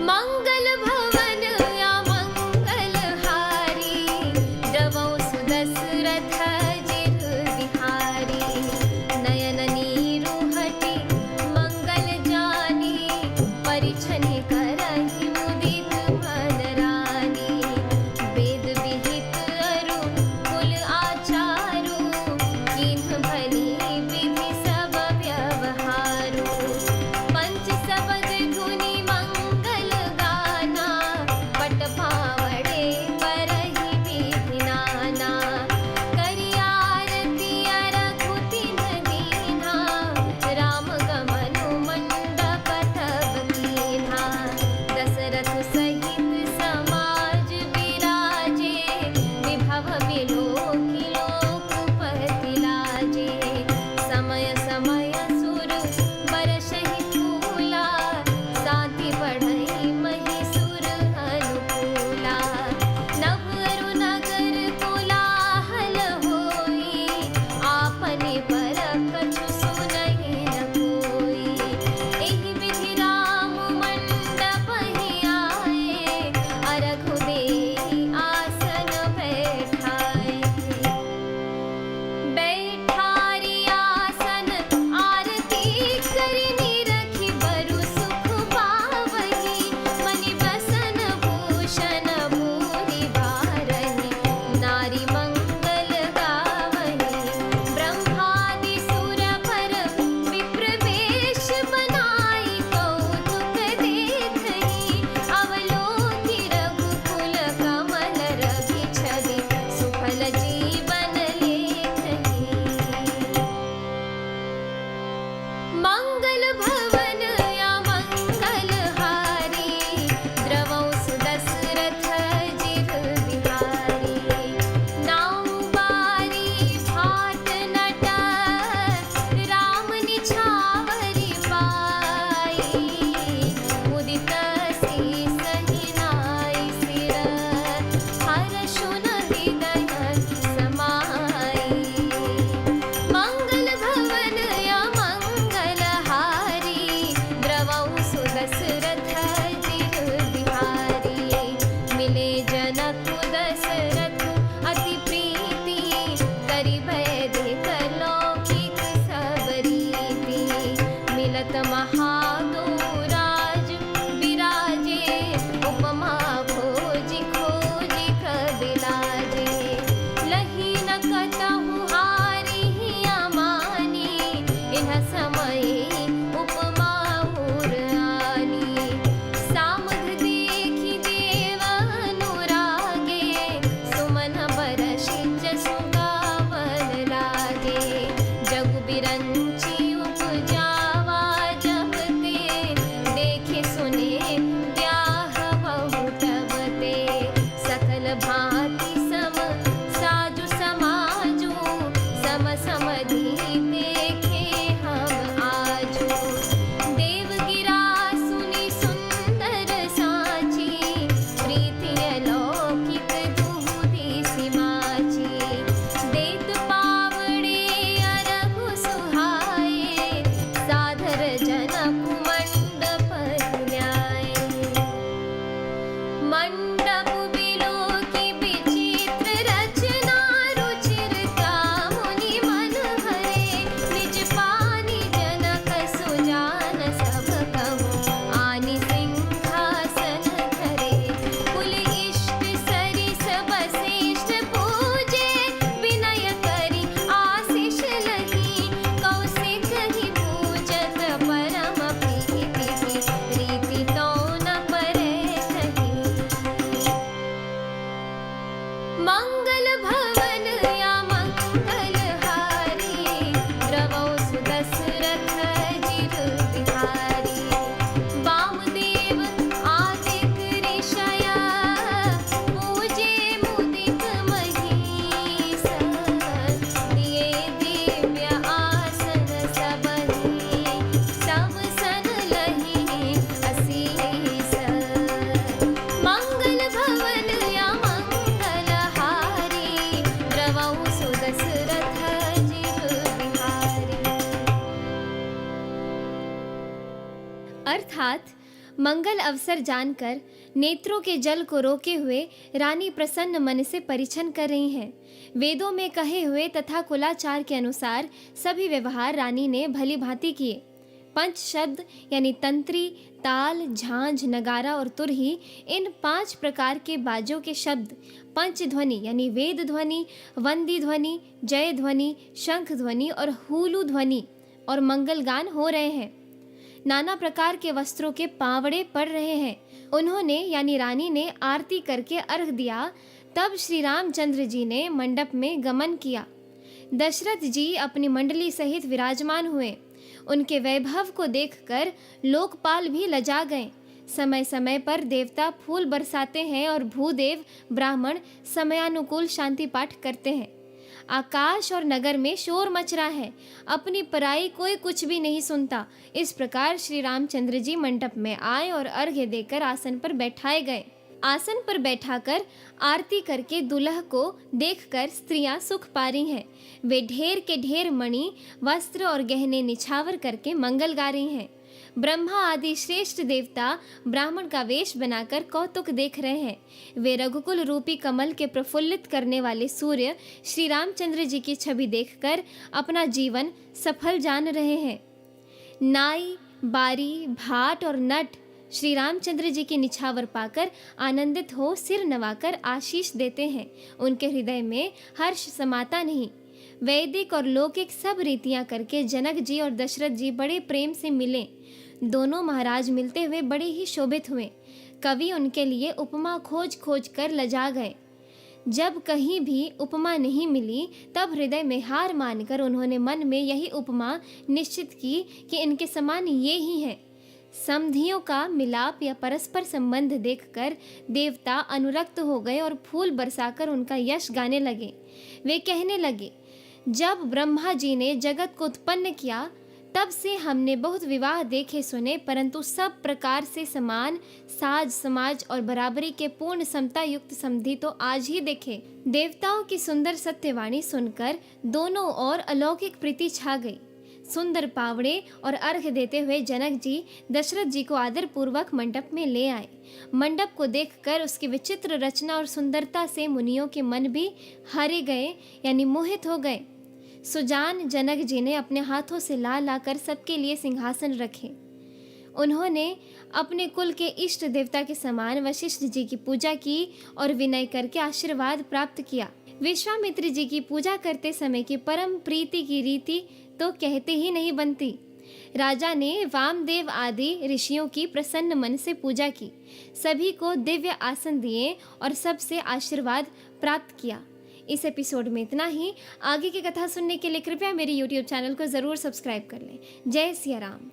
मंगल भवन या मंगलहारी, जवौ सुदशरथ जिर बिहारी। नयन नीरु हटि मंगल जानी, परिछनि करहि मुदित मन रानी। वेद विहित अरु कुल आचारु, किन्ह भली विधि सब व्यवहारु। पंच सबद धुनि मंगल गाना, मंगल अवसर जानकर नेत्रों के जल को रोके हुए रानी प्रसन्न मन से परिछन कर रही हैं। वेदों में कहे हुए तथा कुलाचार के अनुसार सभी व्यवहार रानी ने भली भांति किए। पंच शब्द यानी तंत्री, ताल, झांझ, नगारा और तुरही, इन 5 प्रकार के बाजों के शब्द पंच ध्वनि यानी वेद ध्वनि, वंदी ध्वनि, जय ध्वनि, शंख ध्वनि और हुलू ध्वनि और मंगल गान हो रहे हैं। नाना प्रकार के वस्त्रों के पावड़े पड़ रहे हैं। उन्होंने यानी रानी ने आरती करके अर्घ दिया। तब श्री रामचंद्र जी ने मंडप में गमन किया। दशरथ जी अपनी मंडली सहित विराजमान हुए। उनके वैभव को देखकर लोकपाल भी लजा गए। समय समय पर देवता फूल बरसाते हैं और भूदेव ब्राह्मण समयानुकूल शांति पाठ करते हैं। आकाश और नगर में शोर मच रहा है। अपनी पराई कोई कुछ भी नहीं सुनता। इस प्रकार श्री रामचंद्र जी मंडप में आए और अर्घ्य देकर आसन पर बैठाए गए। आसन पर बैठाकर आरती करके दुल्हा को देखकर स्त्रियां सुख पा रही हैं। वे ढेर के ढेर मणि, वस्त्र और गहने निछावर करके मंगल गा रही हैं। ब्रह्मा आदि श्रेष्ठ देवता ब्राह्मण का वेश बनाकर कौतुक देख रहे हैं। वे रघुकुल रूपी कमल के प्रफुल्लित करने वाले सूर्य श्री रामचंद्र जी की छवि देखकर अपना जीवन सफल जान रहे हैं। नाई, बारी, भाट और नट श्री रामचंद्र जी की निछावर पाकर आनंदित हो सिर नवाकर आशीष देते हैं। उनके हृदय में हर्ष समाता नहीं। वैदिक और लौकिक सब रीतियां करके जनक जी और दशरथ जी बड़े प्रेम से मिले। दोनों महाराज मिलते हुए बड़े ही शोभित हुए। कवि उनके लिए उपमा खोज खोज कर लजा गए। जब कहीं भी उपमा नहीं मिली तब हृदय में हार मानकर उन्होंने मन में यही उपमा निश्चित की कि इनके समान ये ही है। समधियों का मिलाप या परस्पर संबंध देखकर देवता अनुरक्त हो गए और फूल बरसाकर उनका यश गाने लगे। वे कहने लगे, जब ब्रह्मा जी ने जगत को उत्पन्न किया तब से हमने बहुत विवाह देखे सुने, परंतु सब प्रकार से समान साज समाज और बराबरी के पूर्ण समता युक्त समधि तो आज ही देखे। देवताओं की सुंदर सत्यवाणी सुनकर दोनों ओर अलौकिक प्रीति छा गई। सुंदर पावड़े और अर्घ देते हुए जनक जी दशरथ जी को आदर पूर्वक मंडप में ले आए। मंडप को देखकर उसकी विचित्र रचना और सुंदरता से मुनियों के मन भी हरे गए यानी मोहित हो गए। सुजान जनक जी ने अपने हाथों से ला लाकर सबके लिए सिंहासन रखे। उन्होंने अपने कुल के इष्ट देवता के समान वशिष्ठ जी की पूजा की और विनय करके आशीर्वाद प्राप्त किया। विश्वामित्र जी की पूजा करते समय की परम प्रीति की रीति तो कहते ही नहीं बनती। राजा ने वामदेव आदि ऋषियों की प्रसन्न मन से पूजा की, सभी को दिव्य आसन दिए और सबसे आशीर्वाद प्राप्त किया। इस एपिसोड में इतना ही। आगे की कथा सुनने के लिए कृपया मेरे YouTube चैनल को ज़रूर सब्सक्राइब कर लें। जय सिया राम।